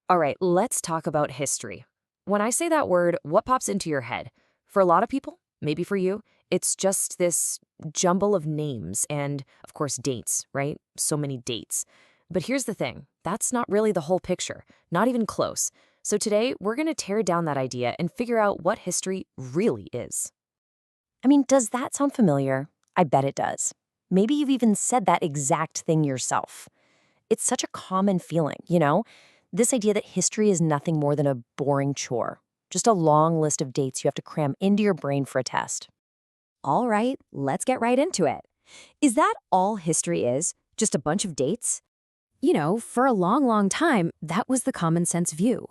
All right, let's talk about history. When I say that word, what pops into your head? For a lot of people, maybe for you, it's just this jumble of names and, of course, dates, right? So many dates. But here's the thing, that's not really the whole picture, not even close. So today, we're going to tear down that idea and figure out what history really is. I mean, does that sound familiar? I bet it does. Maybe you've even said that exact thing yourself. It's such a common feeling, you know? This idea that history is nothing more than a boring chore, just a long list of dates you have to cram into your brain for a test. All right, let's get right into it. Is that all history is? Just a bunch of dates? For a long, long time, that was the common sense view.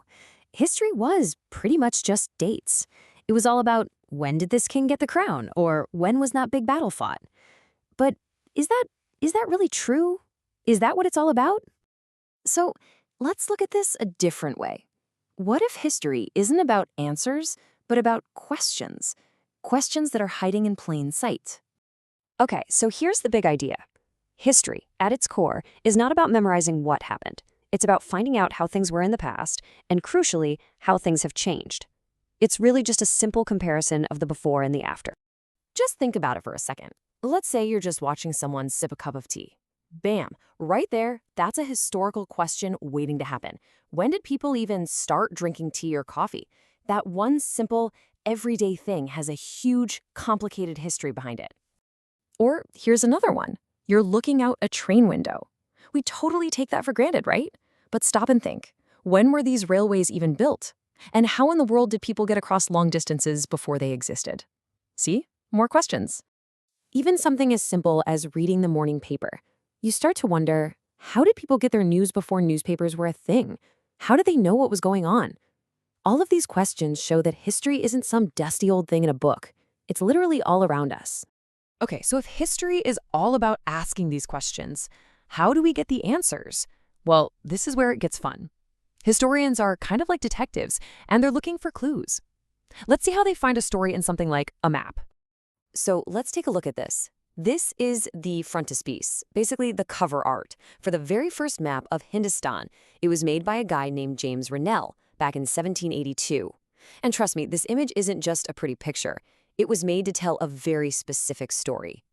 History was pretty much just dates. It was all about when did this king get the crown, or when was that big battle fought? But is that really true? Is that what it's all about? So let's look at this a different way. What if history isn't about answers, but about questions? Questions that are hiding in plain sight. Okay, so here's the big idea. History, at its core, is not about memorizing what happened. It's about finding out how things were in the past, and crucially, how things have changed. It's really just a simple comparison of the before and the after. Just think about it for a second. Let's say you're just watching someone sip a cup of tea. Bam, right there, that's a historical question waiting to happen. When did people even start drinking tea or coffee? That one simple, everyday thing has a huge, complicated history behind it. Or here's another one. You're looking out a train window. We totally take that for granted, right? But stop and think. When were these railways even built? And how in the world did people get across long distances before they existed? See? More questions. Even something as simple as reading the morning paper. You start to wonder, how did people get their news before newspapers were a thing? How did they know what was going on? All of these questions show that history isn't some dusty old thing in a book. It's literally all around us. Okay, so if history is all about asking these questions, how do we get the answers? Well, this is where it gets fun. Historians are kind of like detectives, and they're looking for clues. Let's see how they find a story in something like a map. So let's take a look at this. This is the frontispiece, basically the cover art, for the very first map of Hindustan. It was made by a guy named James Rennell back in 1782. And trust me, this image isn't just a pretty picture. It was made to tell a very specific story.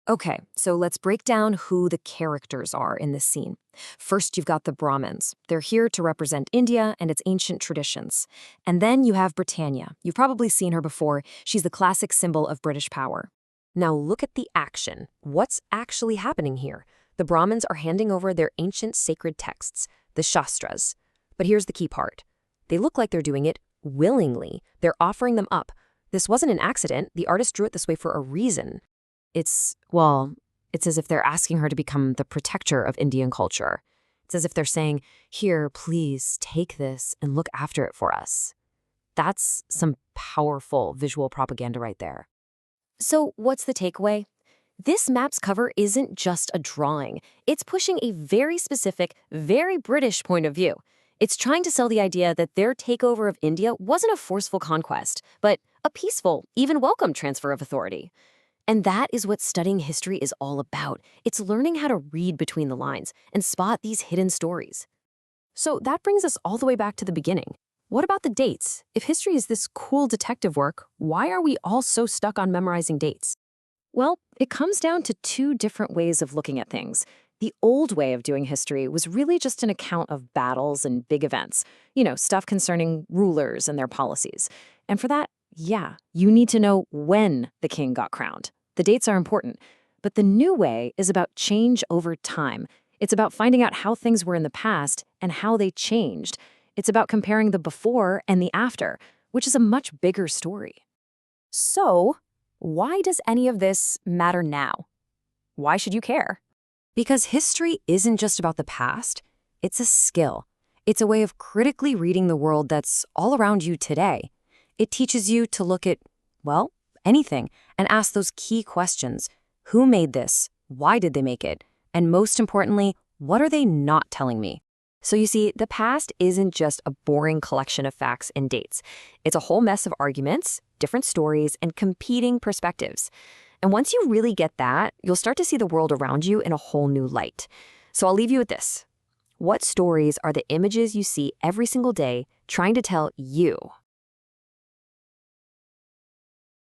Okay, so let's break down who the characters are in this scene. First, you've got the Brahmins. They're here to represent India and its ancient traditions. And then you have Britannia. You've probably seen her before. She's the classic symbol of British power. Now look at the action. What's actually happening here? The Brahmins are handing over their ancient sacred texts, the Shastras. But here's the key part. They look like they're doing it willingly. They're offering them up. This wasn't an accident. The artist drew it this way for a reason. It's as if they're asking her to become the protector of Indian culture. It's as if they're saying, here, please take this and look after it for us. That's some powerful visual propaganda right there. So what's the takeaway? This map's cover isn't just a drawing. It's pushing a very specific, very British point of view. It's trying to sell the idea that their takeover of India wasn't a forceful conquest, but a peaceful, even welcome transfer of authority. And that is what studying history is all about. It's learning how to read between the lines and spot these hidden stories. So that brings us all the way back to the beginning. What about the dates? If history is this cool detective work, why are we all so stuck on memorizing dates? Well, it comes down to two different ways of looking at things. The old way of doing history was really just an account of battles and big events. Stuff concerning rulers and their policies. And for that, yeah, you need to know when the king got crowned. The dates are important. But the new way is about change over time. It's about finding out how things were in the past and how they changed. It's about comparing the before and the after, which is a much bigger story. So, why does any of this matter now? Why should you care? Because history isn't just about the past. It's a skill. It's a way of critically reading the world that's all around you today. It teaches you to look at, anything, and ask those key questions. Who made this? Why did they make it? And most importantly, what are they not telling me? So you see, the past isn't just a boring collection of facts and dates. It's a whole mess of arguments, different stories, and competing perspectives. And once you really get that, you'll start to see the world around you in a whole new light. So I'll leave you with this. What stories are the images you see every single day trying to tell you?